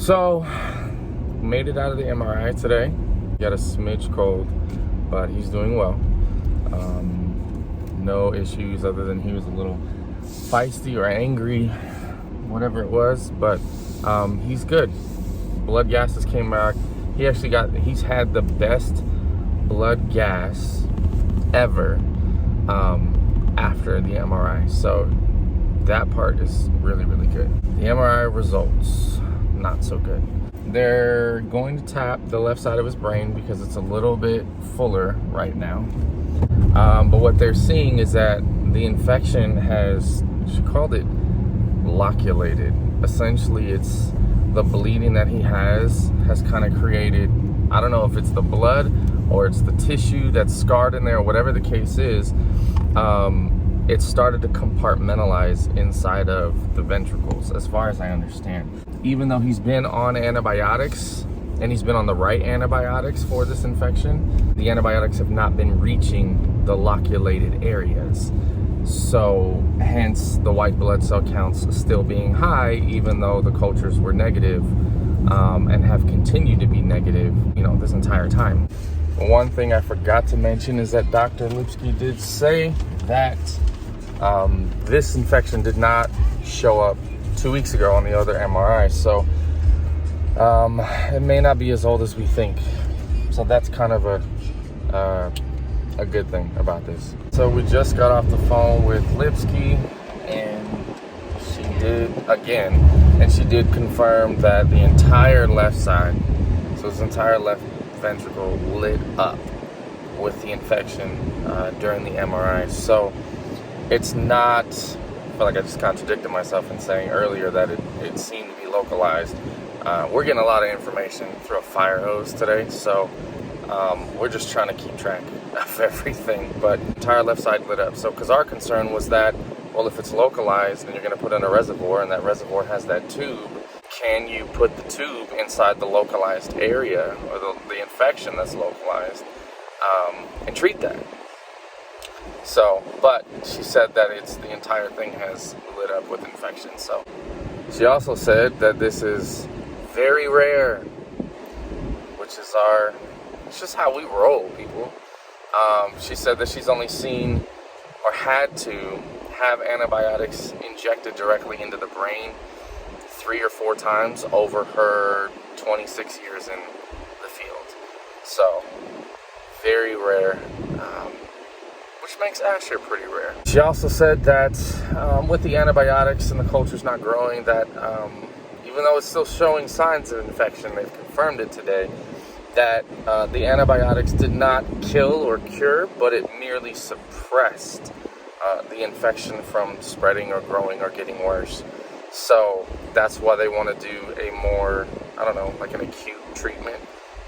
So, made it out of the MRI today. Got a smidge cold, but he's doing well. No issues other than he was a little feisty or angry, whatever it was, but he's good. Blood gases came back. He's had the best blood gas ever after the MRI. So that part is really, really good. The MRI results, not so good. They're going to tap the left side of his brain because it's a little bit fuller right now. But what they're seeing is that the infection has, she called it loculated. Essentially, it's the bleeding that he has kind of created, I don't know if it's the blood or it's the tissue that's scarred in there, whatever the case is, it started to compartmentalize inside of the ventricles, as far as I understand. Even though he's been on antibiotics, and he's been on the right antibiotics for this infection, the antibiotics have not been reaching the loculated areas. So hence the white blood cell counts still being high, even though the cultures were negative, and have continued to be negative, this entire time. One thing I forgot to mention is that Dr. Lipsky did say that this infection did not show up 2 weeks ago on the other MRI. So it may not be as old as we think. So that's kind of a good thing about this. So we just got off the phone with Lipsky, and she did confirm that the entire left side, so his entire left ventricle lit up with the infection during the MRI. So it's not, I feel like I just contradicted myself in saying earlier that it seemed to be localized. We're getting a lot of information through a fire hose today, so we're just trying to keep track of everything. But entire left side lit up. So, because our concern was that, well, if it's localized and you're going to put in a reservoir and that reservoir has that tube, can you put the tube inside the localized area or the infection that's localized and treat that? So, but she said that the entire thing has lit up with infection. So she also said that this is very rare, which is it's just how we roll, people. She said that she's only seen or had to have antibiotics injected directly into the brain 3 or 4 times over her 26 years in the field. So very rare, which makes Asher pretty rare. She also said that with the antibiotics and the culture's not growing, that even though it's still showing signs of infection, they've confirmed it today, that the antibiotics did not kill or cure, but it merely suppressed the infection from spreading or growing or getting worse. So that's why they want to do a more, like an acute treatment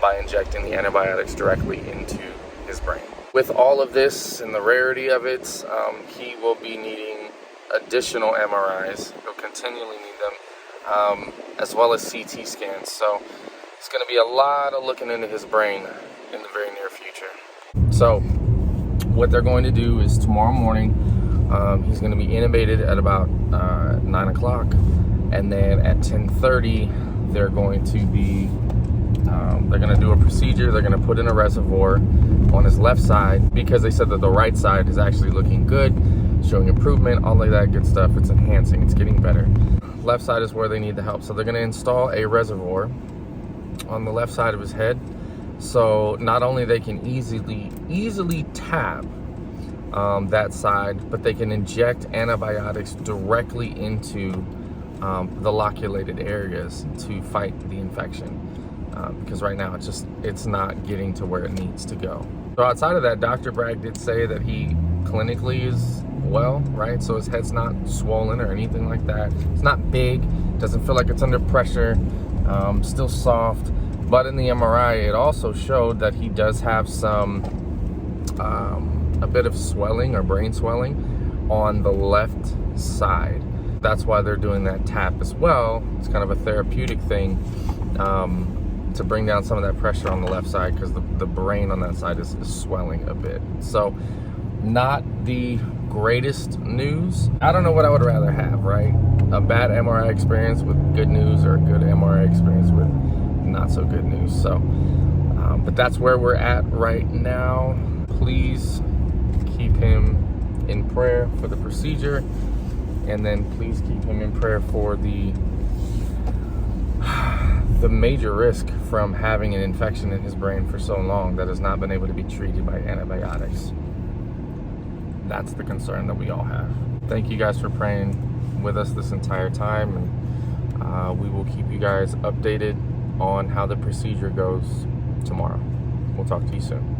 by injecting the antibiotics directly into his brain. With all of this and the rarity of it, he will be needing additional MRIs. He'll continually need them, as well as CT scans. So it's going to be a lot of looking into his brain in the very near future. So what they're going to do is tomorrow morning, he's going to be intubated at about 9 o'clock. And then at 10:30, they're going to be, they're going to do a procedure. They're going to put in a reservoir on his left side, because they said that the right side is actually looking good, showing improvement, all of that good stuff. It's enhancing, it's getting better. Left side is where they need the help. So they're going to install a reservoir on the left side of his head, so not only they can easily tap that side, but they can inject antibiotics directly into the loculated areas to fight the infection, because right now it's not getting to where it needs to go. So outside of that, Dr. Bragg did say that he clinically is well, right? So his head's not swollen or anything like that. It's not big, doesn't feel like it's under pressure, still soft. But in the MRI, it also showed that he does have some, a bit of swelling or brain swelling on the left side. That's why they're doing that tap as well. It's kind of a therapeutic thing to bring down some of that pressure on the left side, because the brain on that side is swelling a bit. So not the greatest news. I don't know what I would rather have, right? A bad MRI experience with good news, or a good MRI experience with not so good news. So, but that's where we're at right now. Please keep him in prayer for the procedure, and then please keep him in prayer for the major risk from having an infection in his brain for so long that has not been able to be treated by antibiotics. That's the concern that we all have. Thank you guys for praying with us this entire time, and we will keep you guys updated on how the procedure goes tomorrow. We'll talk to you soon.